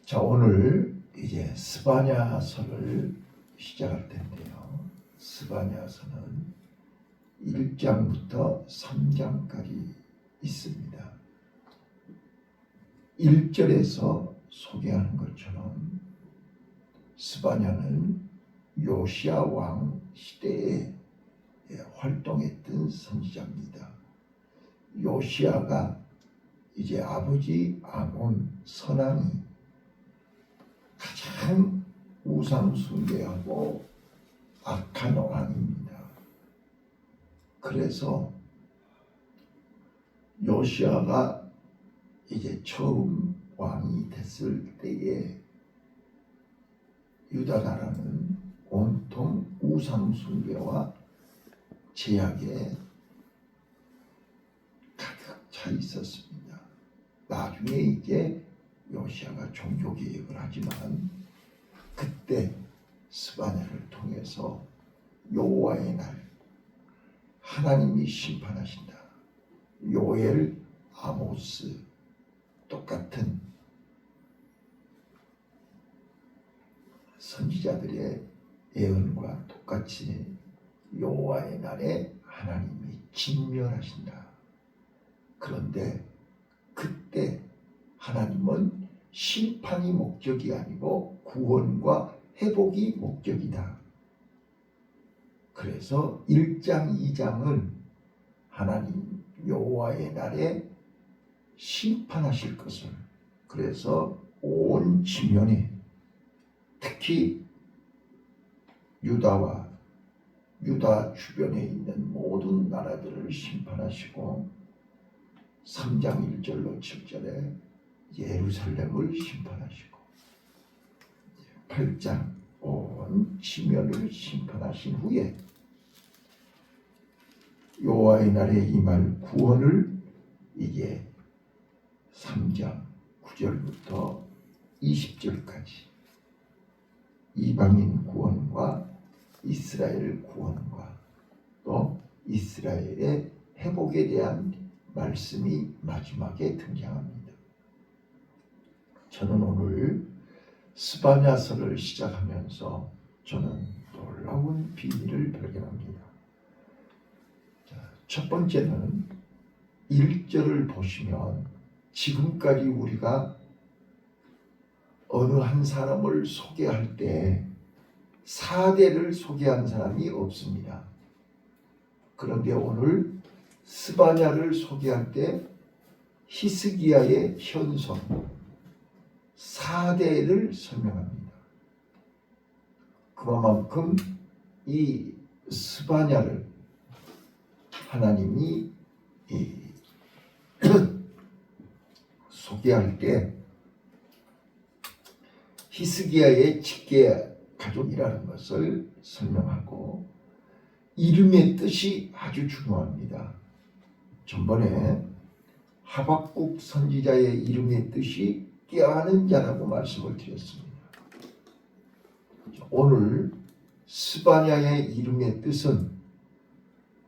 자, 오늘 이제 스바냐서를 시작할 텐데요. 스바냐서는 1장부터 3장까지 있습니다. 1절에서 소개하는 것처럼 스바냐는 요시야 왕 시대에 활동했던 선지자입니다. 요시야가 이제 아버지 아몬 선왕이 가장 우상숭배하고 악한 왕입니다. 그래서 요시야가 이제 처음 왕이 됐을 때에 유다 나라는 온통 우상숭배와 제약에 가득 차 있었습니다. 나중에 이제 요시야가 종교개혁을 하지만 그때 스바냐를 통해서 여호와의 날 하나님이 심판하신다. 요엘, 아모스 똑같은 선지자들의 예언과 똑같이 여호와의 날에 하나님이 진멸하신다. 그런데 그때 하나님은 심판이 목적이 아니고 구원과 회복이 목적이다. 그래서 1장, 2장은 하나님 여호와의 날에 심판하실 것을, 그래서 온 지면에 특히 유다와 유다 주변에 있는 모든 나라들을 심판하시고 3장 1절로 7절에 예루살렘을 심판하시고 8장 온 지면을 심판하신 후에 여호와의 날에 임할 구원을 이게 3장 9절부터 20절까지 이방인 구원과 이스라엘 구원과 또 이스라엘의 회복에 대한 말씀이 마지막에 등장합니다. 저는 오늘 스바냐서를 시작하면서 저는 놀라운 비밀을 발견합니다. 첫 번째는 1절을 보시면 지금까지 우리가 어느 한 사람을 소개할 때 4대를 소개한 사람이 없습니다. 그런데 오늘 스바냐를 소개할 때 히스기야의 현성 4대를 설명합니다. 그만큼 이 스바냐를 하나님이 소개할 때 히스기야의 직계 가족이라는 것을 설명하고 이름의 뜻이 아주 중요합니다. 전번에 하박국 선지자의 이름의 뜻이 꾀하는 자라고 말씀을 드렸습니다. 오늘 스바냐의 이름의 뜻은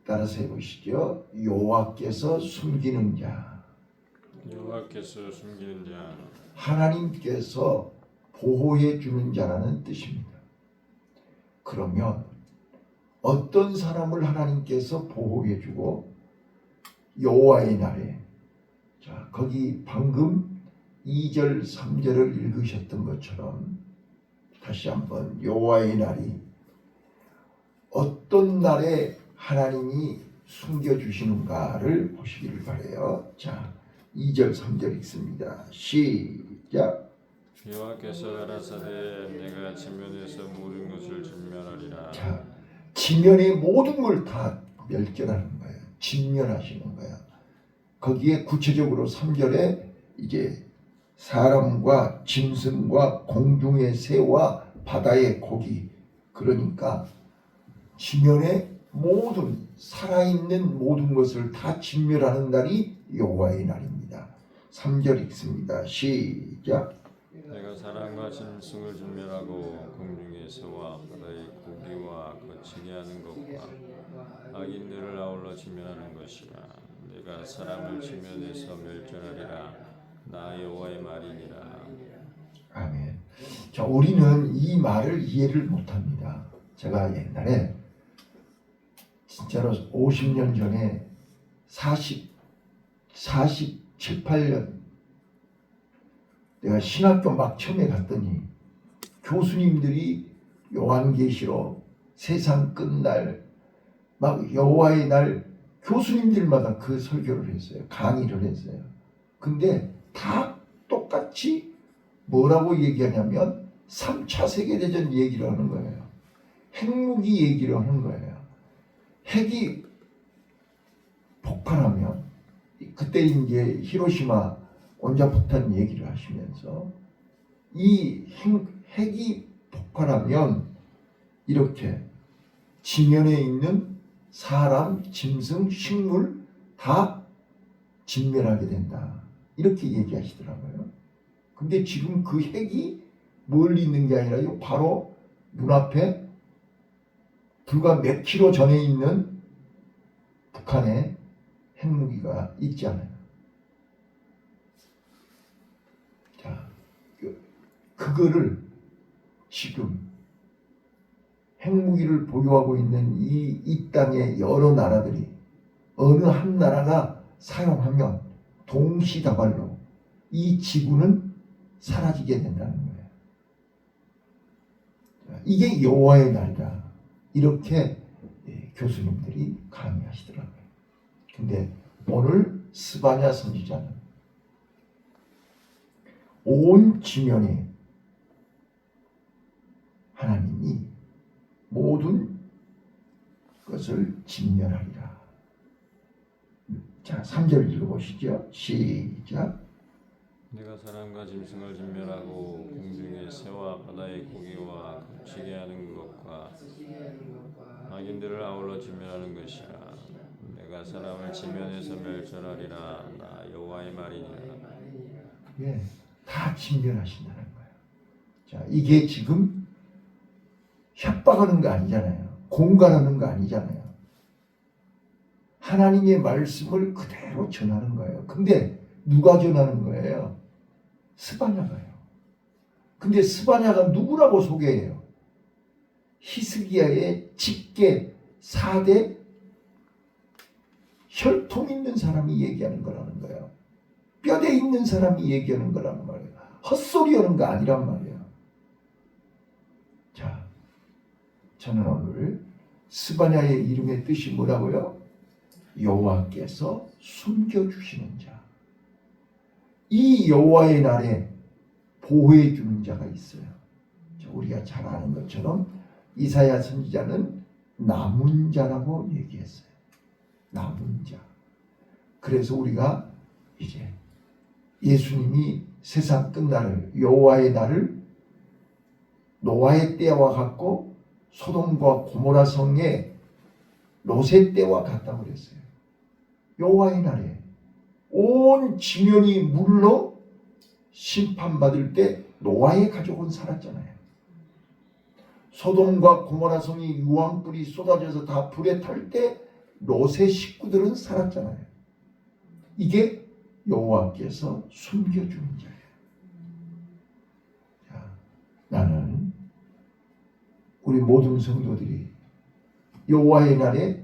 따라서 해보시죠. 여호와께서 숨기는 자. 여호와께서 숨기는 자. 하나님께서 보호해 주는 자라는 뜻입니다. 그러면 어떤 사람을 하나님께서 보호해 주고 여호와의 날에, 자 거기 방금 2절 3절을 읽으셨던 것처럼 다시 한번 여호와의 날이 어떤 날에 하나님이 숨겨주시는가를 보시기를 바라요. 자 2절 3절 읽습니다. 시작. 여호와께서 가라사대 내가 지면에서 모든 것을 진멸하리라. 자, 지면의 모든 걸 다 멸절하는 거예요. 진멸하시는 거예요. 거기에 구체적으로 3절에 이제 사람과 짐승과 공중의 새와 바다의 고기, 그러니까 지면의 모든 살아있는 모든 것을 다 진멸하는 날이 여호와의 날입니다. 3절 읽습니다. 시작. 내가 사람과 짐승을 진멸하고 공중의 새와 바다의 고기와 거치게 하는 것과 악인들을 아울러 진멸하는 것이라. 내가 사람을 지면에서 멸절하리라. 나 여호와의 말이니라. 아멘. 자, 우리는 이 말을 이해를 못합니다. 제가 옛날에 진짜로 50년 전에 47, 8년 내가 신학교 막 처음에 갔더니 교수님들이 요한계시록 세상 끝날 막 여호와의 날 교수님들마다 그 설교를 했어요. 강의를 했어요. 근데 다 똑같이 뭐라고 얘기하냐면 3차 세계대전 얘기를 하는 거예요. 핵무기 얘기를 하는 거예요. 핵이 폭발하면 그때 이제 히로시마 원자폭탄 얘기를 하시면서 이 핵이 폭발하면 이렇게 지면에 있는 사람, 짐승, 식물 다 진멸하게 된다. 이렇게 얘기하시더라고요. 근데 지금 그 핵이 멀리 있는 게 아니라 바로 눈앞에 불과 몇 킬로 전에 있는 북한의 핵무기가 있잖아요. 자, 그거를 지금 핵무기를 보유하고 있는 이 땅의 여러 나라들이 어느 한 나라가 사용하면 동시다발로 이 지구는 사라지게 된다는 거예요. 이게 여호와의 날이다. 이렇게 교수님들이 강의하시더라고요. 근데 오늘 스바냐 선지자는 온 지면에 하나님이 모든 것을 진멸하리라. 자, 3절 읽어보시죠. 시작. 내가 사람과 짐승을 진멸하고 공중의 새와 바다의 고기와 거치게 하는 것과 악인들을 아울러 진멸하는 것이라. 내가 사람을 지면에서 멸절하리라. 나 여호와의 말이니라. 예, 다 진멸하신다는 거예요. 자, 이게 지금 협박하는 거 아니잖아요. 공갈하는 거 아니잖아요. 하나님의 말씀을 그대로 전하는 거예요. 근데 누가 전하는 거예요? 스바냐가요. 근데 스바냐가 누구라고 소개해요? 히스기야의 직계 4대 혈통 있는 사람이 얘기하는 거라는 거예요. 뼈대 있는 사람이 얘기하는 거라는 말이에요. 헛소리 하는 거 아니란 말이에요. 자, 저는 오늘 스바냐의 이름의 뜻이 뭐라고요? 여호와께서 숨겨주시는 자. 이 여호와의 날에 보호해 주는 자가 있어요. 우리가 잘 아는 것처럼 이사야 선지자는 남은 자라고 얘기했어요. 남은 자. 그래서 우리가 이제 예수님이 세상 끝날을 여호와의 날을 노아의 때와 같고 소돔과 고모라 성의 롯의 때와 같다고 그랬어요. 여호와의 날에 온 지면이 물로 심판받을 때 노아의 가족은 살았잖아요. 소돔과 고모라 성이 유황불이 쏟아져서 다 불에 탈 때 롯의 식구들은 살았잖아요. 이게 여호와께서 숨겨주는 자예요. 자, 나는 우리 모든 성도들이 여호와의 날에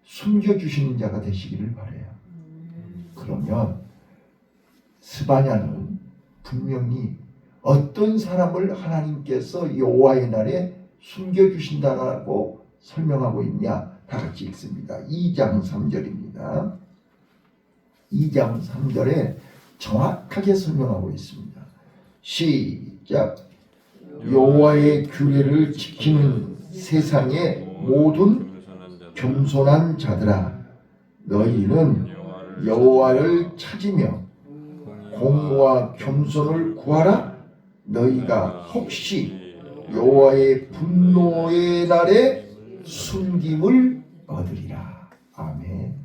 숨겨주시는 자가 되시기를 바라요. 그러면 스바냐는 분명히 어떤 사람을 하나님께서 여호와의 날에 숨겨주신다라고 설명하고 있냐? 다 같이 읽습니다. 2장 3절입니다. 2장 3절에 정확하게 설명하고 있습니다. 시작. 여호와의 규례를 지키는 세상의 모든 겸손한 자들아, 너희는 여호와를 찾으며 공의와 겸손을 구하라. 너희가 혹시 여호와의 분노의 날에 숨김을 얻으리라. 아멘.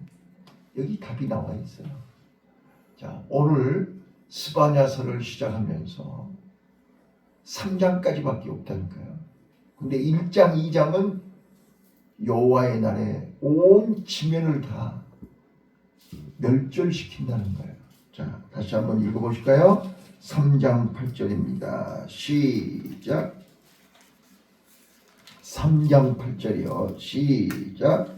여기 답이 나와 있어요. 자, 오늘 스바냐서를 시작하면서 3장까지밖에 없다니까요. 근데 1장, 2장은 여호와의 날에 온 지면을 다 멸절시킨다는 거예요. 자, 다시 한번 읽어보실까요? 3장 8절입니다. 시작. 3장 8절이요. 시작.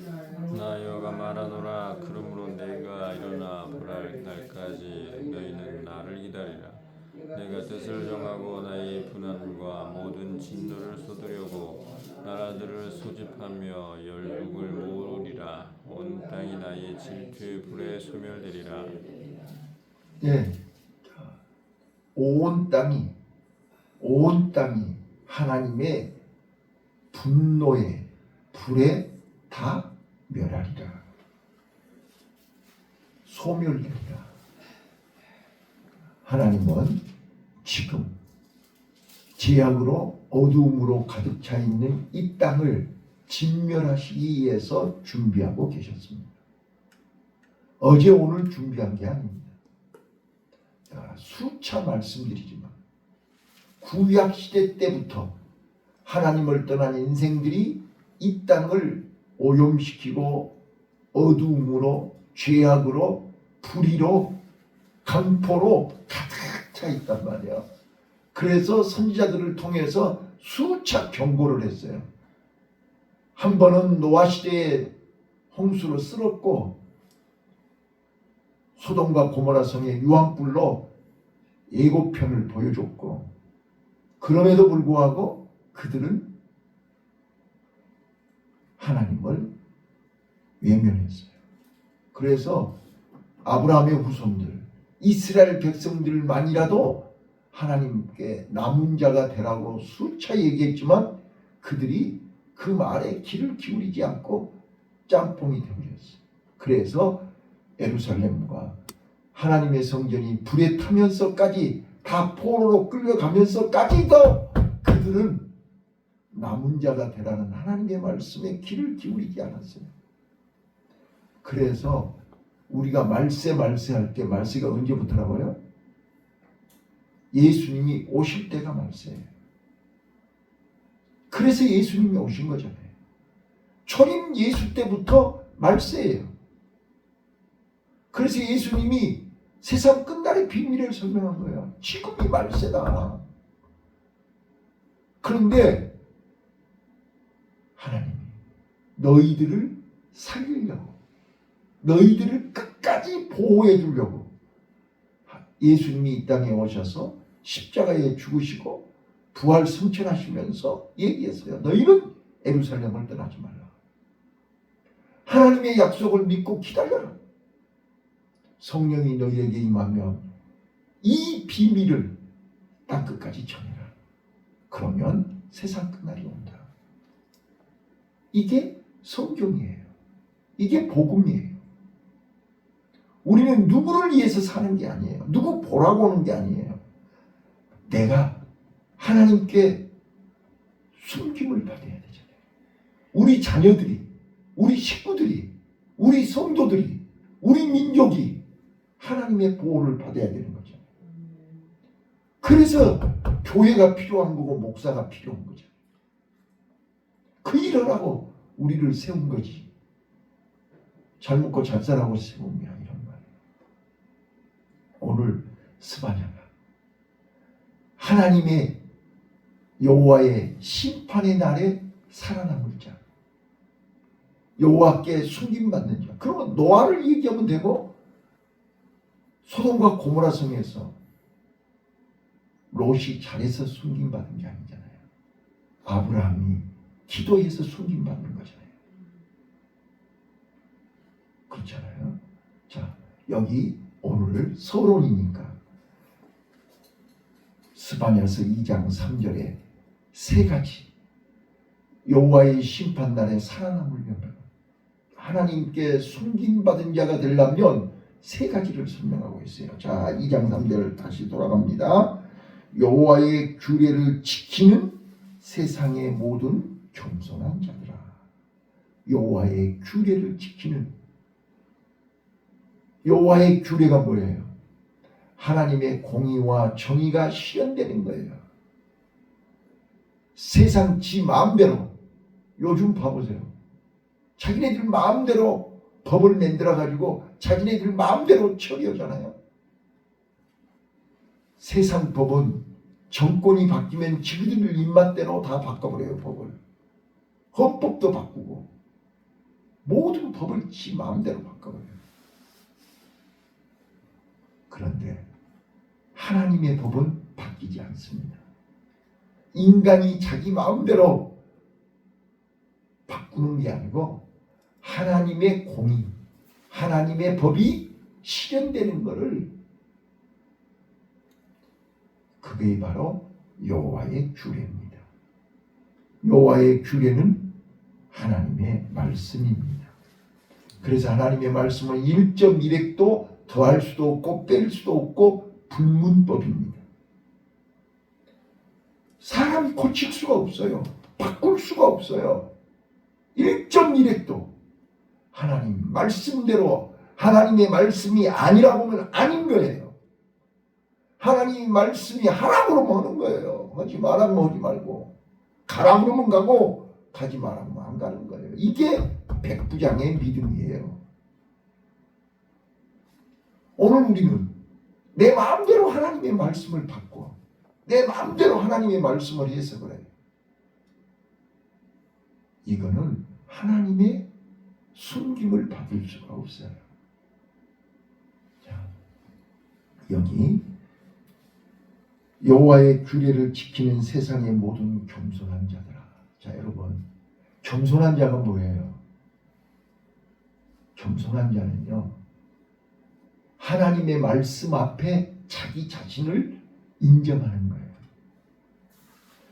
나 여호와가 말하노라. 그러므로 내가 일어나 벌할 날까지 너희는 나를 기다리라. 내가 뜻을 정하고 나의 분한과 모든 진노를 쏟으려고 나라들을 소집하며 열국을 모으리라. 온 땅이 나의 질투의 불에 소멸되리라. 예. 온 땅이 하나님의 분노의 불에 다 멸하리라. 소멸되리라. 하나님은 지금 죄악으로 어두움으로 가득 차 있는 이 땅을 진멸하시기 위해서 준비하고 계셨습니다. 어제 오늘 준비한 게 아닙니다. 수차 말씀드리지만 구약 시대 때부터 하나님을 떠난 인생들이 이 땅을 오염시키고 어두움으로 죄악으로 불의로 강포로 가득 차 있단 말이에요. 그래서 선지자들을 통해서 수차 경고를 했어요. 한 번은 노아 시대에 홍수로 쓸었고 소돔과 고모라 성의 유황불로 예고편을 보여줬고, 그럼에도 불구하고 그들은 하나님을 외면했어요. 그래서 아브라함의 후손들, 이스라엘 백성들만이라도 하나님께 남은 자가 되라고 수차 얘기했지만 그들이 그 말에 귀를 기울이지 않고 짬뽕이 되어버렸어요. 그래서 예루살렘과 하나님의 성전이 불에 타면서까지 다 포로로 끌려가면서까지도 그들은 남은 자가 되라는 하나님의 말씀에 귀를 기울이지 않았어요. 그래서 우리가 말세할 때, 말세가 언제부터라고요? 예수님이 오실 때가 말세예요. 그래서 예수님이 오신 거잖아요. 초림 예수 때부터 말세예요. 그래서 예수님이 세상 끝날의 비밀을 설명한 거예요. 지금이 말세다. 그런데 하나님이 너희들을 살리려고, 너희들을 끝까지 보호해 주려고 예수님이 이 땅에 오셔서 십자가에 죽으시고 부활 승천하시면서 얘기했어요. 너희는 예루살렘을 떠나지 말라. 하나님의 약속을 믿고 기다려라. 성령이 너희에게 임하면 이 비밀을 땅끝까지 전해라. 그러면 세상 끝날이 온다. 이게 성경이에요. 이게 복음이에요. 우리는 누구를 위해서 사는 게 아니에요. 누구 보라고 오는 게 아니에요. 내가 하나님께 숨김을 받아야 되잖아요. 우리 자녀들이, 우리 식구들이, 우리 성도들이, 우리 민족이 하나님의 보호를 받아야 되는 거죠. 그래서 교회가 필요한 거고 목사가 필요한 거죠. 그 일을 하고 우리를 세운 거지. 잘 먹고 잘 살라고 세운 게 아니란 말이에요. 오늘 스바냐가 하나님의 여호와의 심판의 날에 살아남을 자, 여호와께 숨김받는 자. 그러면 노아를 얘기하면 되고, 소돔과 고모라 성에서 롯이 잘해서 숨김받은 게 아니잖아요. 아브라함이 기도해서 숨김받는 거잖아요. 그렇잖아요. 자, 여기 오늘 서론이니까 스바냐서 2장 3절에 세 가지 여호와의 심판날에 살아남으려면, 하나님께 숨김받은 자가 되려면 세 가지를 설명하고 있어요. 자, 2장 3절 다시 돌아갑니다. 여호와의 규례를 지키는 세상의 모든 겸손한 자들아. 여호와의 규례를 지키는, 여호와의 규례가 뭐예요? 하나님의 공의와 정의가 실현되는 거예요. 세상 지 마음대로, 요즘 봐보세요. 자기네들 마음대로 법을 만들어 가지고 자기네들 마음대로 처리하잖아요. 세상 법은 정권이 바뀌면 지그들 입맛대로 다 바꿔버려요. 법을. 헌법도 바꾸고 모든 법을 지 마음대로 바꿔버려요. 그런데 하나님의 법은 바뀌지 않습니다. 인간이 자기 마음대로 바꾸는 게 아니고 하나님의 공의, 하나님의 법이 실현되는 것을, 그게 바로 여호와의 규례입니다. 여호와의 규례는 하나님의 말씀입니다. 그래서 하나님의 말씀은 1.1획도 더할 수도 없고 뺄 수도 없고 불문법입니다. 사람이 고칠 수가 없어요. 바꿀 수가 없어요. 1.1획도 하나님 말씀대로, 하나님의 말씀이 아니라고 하면 아닌 거예요. 하나님의 말씀이 하라고 그러면 하는 거예요. 하지 말라고 하지 말고, 가라고 그러면 가고, 가지 말라고 안 가는 거예요. 이게 백부장의 믿음이에요. 오늘 우리는 내 마음대로 하나님의 말씀을 바꿔, 내 마음대로 하나님의 말씀을 해석을 해요. 이거는 하나님의 숨김을 받을 수가 없어요. 자, 여기 여호와의 규례를 지키는 세상의 모든 겸손한 자들아. 자, 여러분, 겸손한 자가 뭐예요? 겸손한 자는요, 하나님의 말씀 앞에 자기 자신을 인정하는 거예요.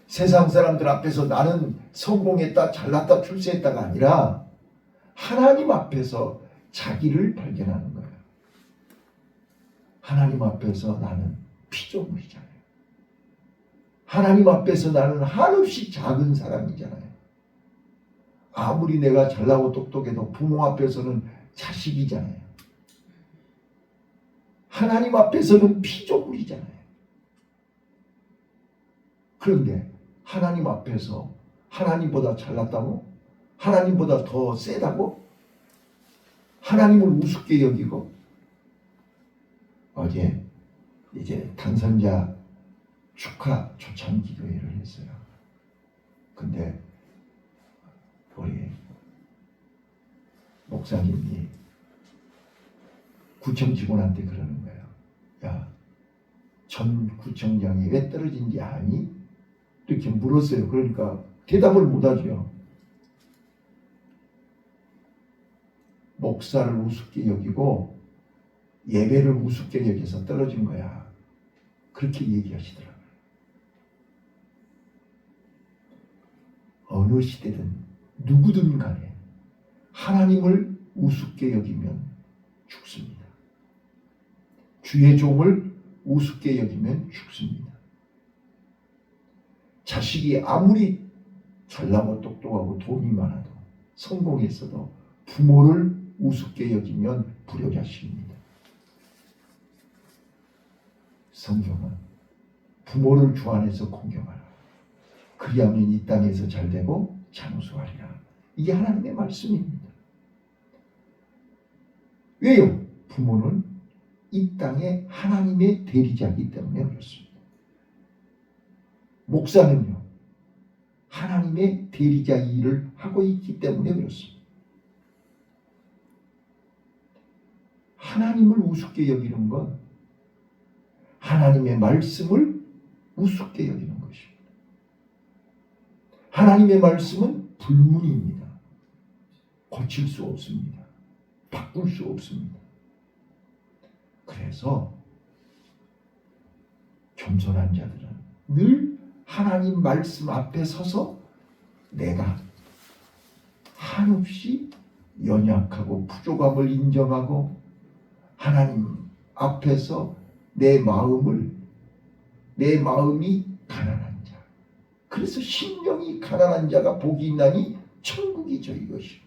세상 사람들 앞에서 나는 성공했다, 잘났다, 출세했다가 아니라 하나님 앞에서 자기를 발견하는 거예요. 하나님 앞에서 나는 피조물이잖아요. 하나님 앞에서 나는 한없이 작은 사람이잖아요. 아무리 내가 잘나고 똑똑해도 부모 앞에서는 자식이잖아요. 하나님 앞에서는 피조물이잖아요. 그런데 하나님 앞에서 하나님보다 잘났다고? 하나님보다 더 세다고? 하나님을 우습게 여기고? 어제 이제 당선자 축하 초청 기도회를 했어요. 근데 우리 목사님이 구청 직원한테 그러는 거예요. 야, 전 구청장이 왜 떨어진지 아니? 이렇게 물었어요. 그러니까 대답을 못하죠. 목사를 우습게 여기고 예배를 우습게 여겨서 떨어진 거야. 그렇게 얘기하시더라고요. 어느 시대든 누구든 간에 하나님을 우습게 여기면 죽습니다. 주의 종을 우습게 여기면 죽습니다. 자식이 아무리 잘나고 똑똑하고 돈이 많아도 성공했어도 부모를 우습게 여기면 불효자식입니다. 성경은 부모를 주 안에서 공경하라. 그리하면 이 땅에서 잘되고 장수하리라. 이게 하나님의 말씀입니다. 왜요? 부모는 이 땅에 하나님의 대리자이기 때문에 그렇습니다. 목사는요, 하나님의 대리자 일을 하고 있기 때문에 그렇습니다. 하나님을 우습게 여기는 건 하나님의 말씀을 우습게 여기는 것입니다. 하나님의 말씀은 불문입니다. 고칠 수 없습니다. 바꿀 수 없습니다. 그래서 겸손한 자들은 늘 하나님 말씀 앞에 서서 내가 한없이 연약하고 부족함을 인정하고 하나님 앞에서 내 마음이 가난한 자. 그래서 심령이 가난한 자가 복이 있나니 천국이죠, 이것이.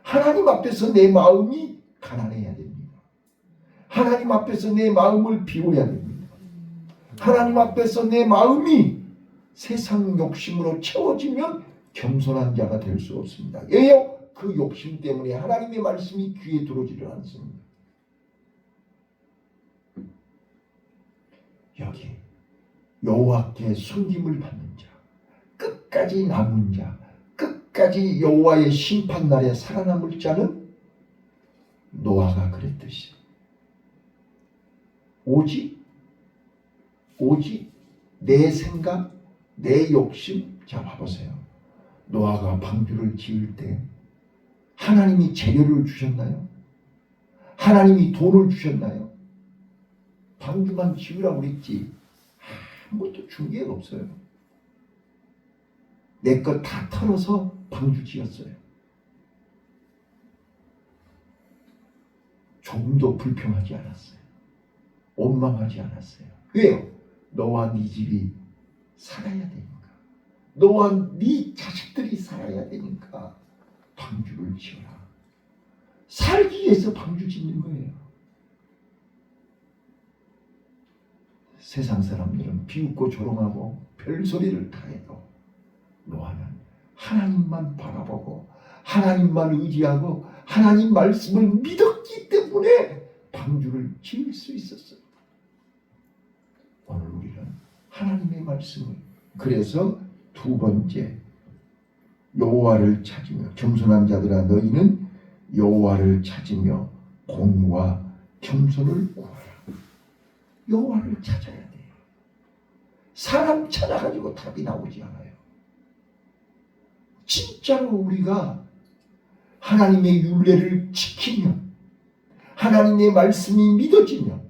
하나님 앞에서 내 마음이 가난해야 됩니다. 하나님 앞에서 내 마음을 비워야 됩니다. 하나님 앞에서 내 마음이 세상 욕심으로 채워지면 겸손한 자가 될 수 없습니다. 왜요? 그 욕심 때문에 하나님의 말씀이 귀에 들어오지를 않습니다. 여기 여호와께 숨김을 받는 자, 끝까지 남은 자, 끝까지 여호와의 심판날에 살아남을 자는 노아가 그랬듯이 오직 내 생각, 내 욕심. 자, 봐보세요. 노아가 방주를 지을 때 하나님이 재료를 주셨나요? 하나님이 돈을 주셨나요? 방주만 지으라고 그랬지 아무것도 준 게 없어요. 내 것 다 털어서 방주 지었어요. 조금도 불평하지 않았어요. 원망하지 않았어요. 왜요? 너와 네 집이 살아야 되니까. 너와 네 자식들이 살아야 되니까 방주를 지어라. 살기 위해서 방주 짓는 거예요. 세상 사람들은 비웃고 조롱하고 별소리를 다 해도 노아는 하나님만 바라보고 하나님만 의지하고 하나님 말씀을 믿었기 때문에 방주를 지을 수 있었어요. 오늘 우리는 하나님의 말씀을, 그래서 두 번째, 여호와를 찾으며, 겸손한 자들아 너희는 여호와를 찾으며 공의와 겸손을 구하라. 여호와를 찾아야 돼요. 사람 찾아가지고 답이 나오지 않아요. 진짜로 우리가 하나님의 율례를 지키며 하나님의 말씀이 믿어지며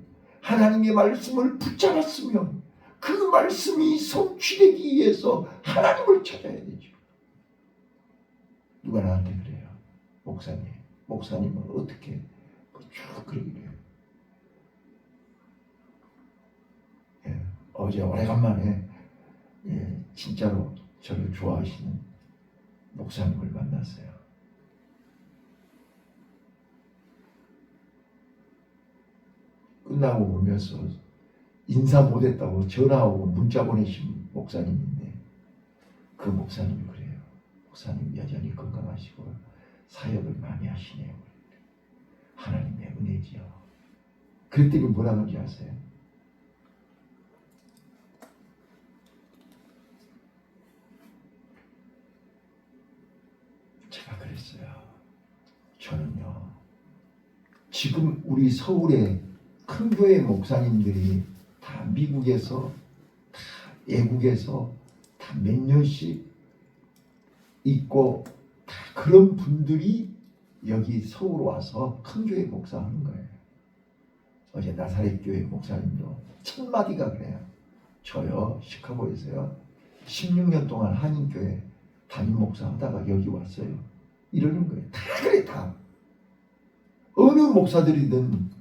하나님의 말씀을 붙잡았으면 그 말씀이 성취되기 위해서 하나님을 찾아야 되죠. 누가 나한테 그래요. 목사님은 어떻게 쭉 그러기래요. 예, 어제 오래간만에 진짜로 저를 좋아하시는 목사님을 만났어요. 끝나고 오면서 인사 못했다고 전화하고 문자 보내신 목사님인데 그 목사님이 그래요. 목사님 여전히 건강하시고 사역을 많이 하시네요. 하나님의 은혜지요. 그랬더니 뭐라 그런지 아세요? 제가 그랬어요. 저는요, 지금 우리 서울에 큰 교회 목사님들이 다 미국에서, 다 외국에서 다 몇 년씩 있고, 다 그런 분들이 여기 서울 와서 큰 교회 목사하는 거예요. 어제 나사렛 교회 목사님도 첫 마디가 그래요. 저요, 시카고에서요 16년 동안 한인교회 담임 목사 하다가 여기 왔어요. 이러는 거예요. 다 그래, 다. 어느 목사들이든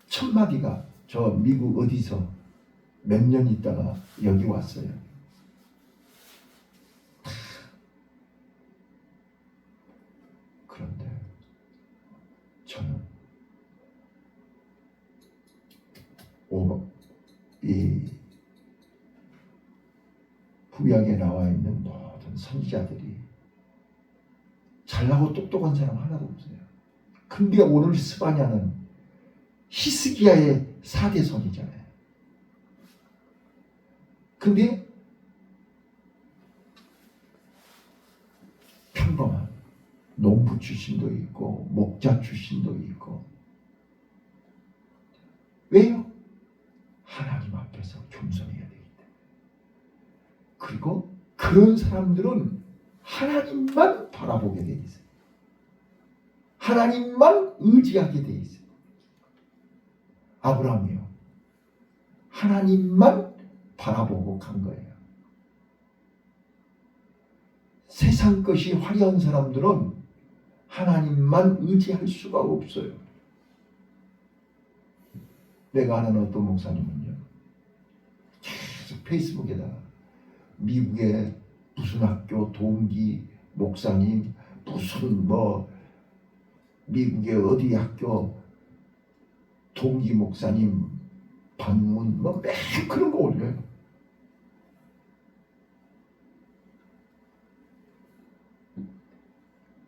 첫 마디가 저 미국 어디서 몇 년 있다가 여기 왔어요. 다. 그런데 저는 이 구약에 나와 있는 모든 선지자들이 잘나고 똑똑한 사람 하나도 없어요. 근데 오늘 스바냐는 히스기야의 4대 손이잖아요. 근데 평범한 농부 출신도 있고 목자 출신도 있고. 왜요? 하나님 앞에서 겸손해야 되기 때문에. 그리고 그런 사람들은 하나님만 바라보게 돼 있어요. 하나님만 의지하게 돼 있어요. 아브라함이요, 하나님만 바라보고 간 거예요. 세상 것이 화려한 사람들은 하나님만 의지할 수가 없어요. 내가 아는 어떤 목사님은요, 계속 페이스북에다가 미국의 무슨 학교 동기 목사님, 무슨 미국의 어디 학교 동기 목사님 방문 매일 그런 거 올려요.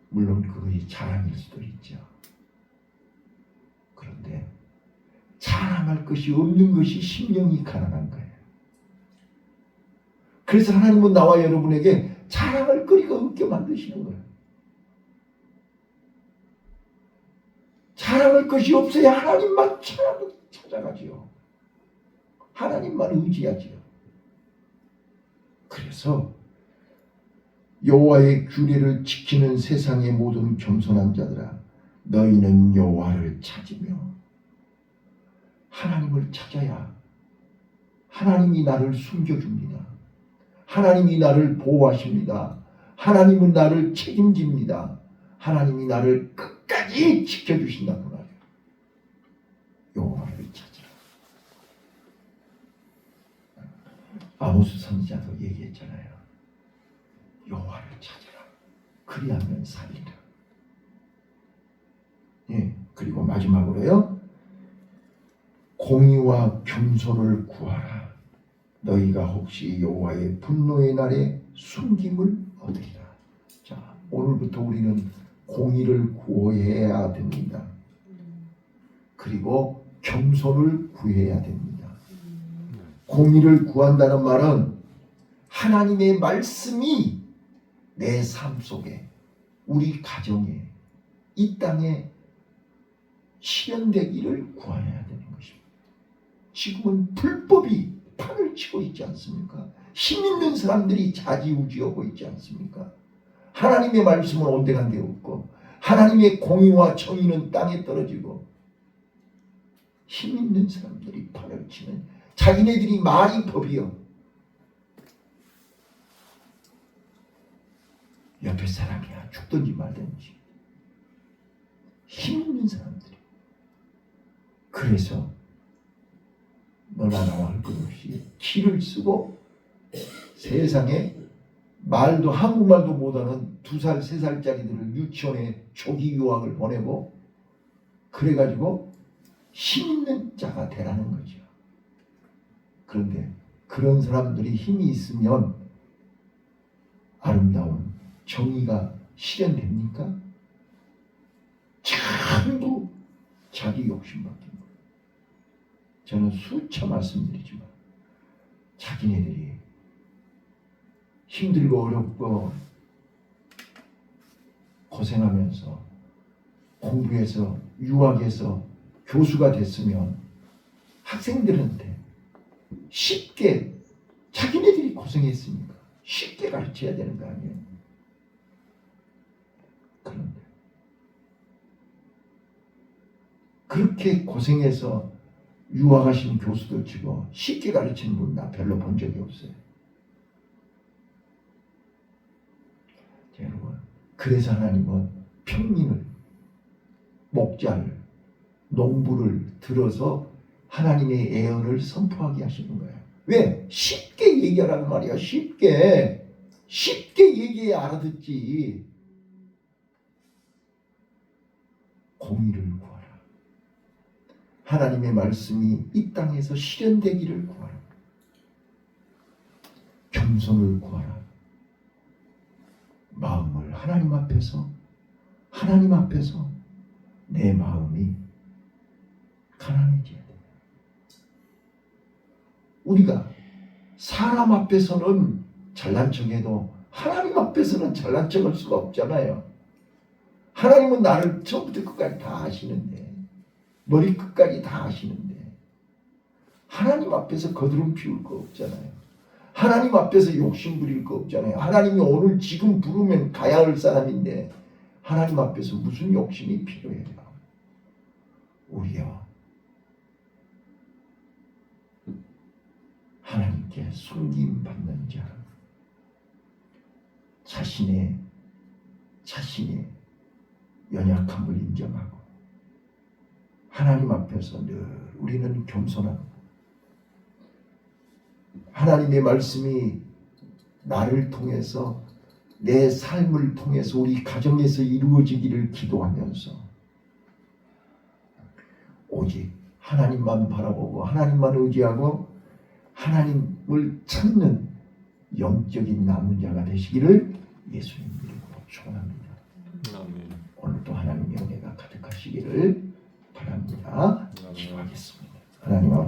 물론 그것이 자랑일 수도 있죠. 그런데 자랑할 것이 없는 것이 심령이 가난한 거예요. 그래서 하나님은 나와 여러분에게 자랑할 거리가 없게 만드시는 거예요. 자랑할 것이 없어야 하나님만 찾아가지요. 하나님만 의지하지요. 그래서 여호와의 규례를 지키는 세상의 모든 겸손한 자들아, 너희는 여호와를 찾으며 하나님을 찾아야 하나님이 나를 숨겨줍니다. 하나님이 나를 보호하십니다. 하나님은 나를 책임집니다. 하나님이 나를 끝까지 지켜주신다는 말이에요. 여호와를 찾으라. 아모스 선지자도 얘기했잖아요. 여호와를 찾으라. 그리하면 살리라. 예, 그리고 마지막으로요. 공의와 겸손을 구하라. 너희가 혹시 여호와의 분노의 날에 숨김을 얻으리라. 자, 오늘부터 우리는 공의를 구해야 됩니다. 그리고 겸손을 구해야 됩니다. 공의를 구한다는 말은 하나님의 말씀이 내 삶 속에, 우리 가정에, 이 땅에 실현되기를 구해야 되는 것입니다. 지금은 불법이 판을 치고 있지 않습니까? 힘 있는 사람들이 좌지우지하고 있지 않습니까? 하나님의 말씀은 온데간데 없고 하나님의 공의와 정의는 땅에 떨어지고 힘 있는 사람들이 판을 치는, 자기네들이 말이 법이요. 옆에 사람이야 죽든지 말든지 힘 있는 사람들이. 그래서 너나 나와 할 것 없이 키를 쓰고 세상에 말도 한국말도 못하는 2살, 3살짜리들을 유치원에 조기 유학을 보내고 그래가지고 힘 있는 자가 되라는 거죠. 그런데 그런 사람들이 힘이 있으면 아름다운 정의가 실현됩니까? 전부 자기 욕심밖에. 저는 수차 말씀드리지만 자기네들이 힘들고 어렵고 고생하면서 공부해서 유학해서 교수가 됐으면 학생들한테 쉽게, 자기네들이 고생했으니까 쉽게 가르쳐야 되는 거 아니에요? 그런데 그렇게 고생해서 유학하신 교수도 치고 쉽게 가르치는 분 나 별로 본 적이 없어요. 여러분, 그래서 하나님은 평민을, 목자를, 농부를 들어서 하나님의 애언을 선포하게 하시는 거예요. 왜? 쉽게 얘기하라는 말이야. 쉽게 얘기해야 알아듣지. 공의를 구하라. 하나님의 말씀이 이 땅에서 실현되기를 구하라. 겸손을 구하라. 마음을 하나님 앞에서 내 마음이 가난해져야 돼. 우리가 사람 앞에서는 잘난 척해도 하나님 앞에서는 잘난 척할 수가 없잖아요. 하나님은 나를 처음부터 끝까지 다 아시는데, 머리 끝까지 다 아시는데 하나님 앞에서 거드름 피울 거 없잖아요. 하나님 앞에서 욕심 부릴 거 없잖아요. 하나님이 오늘 지금 부르면 가야 할 사람인데 하나님 앞에서 무슨 욕심이 필요해요? 우리요, 하나님께 숨김받는 자, 자신의 연약함을 인정하고 하나님 앞에서 늘 우리는 겸손하고, 하나님의 말씀이 나를 통해서, 내 삶을 통해서 우리 가정에서 이루어지기를 기도하면서 오직 하나님만 바라보고 하나님만 의지하고 하나님을 찾는 영적인 남은 자가 되시기를 예수님 이름으로 축원합니다. 아멘. 오늘도 하나님의 은혜가 가득하시기를 바랍니다. 기도하겠습니다. 하나님 아버지,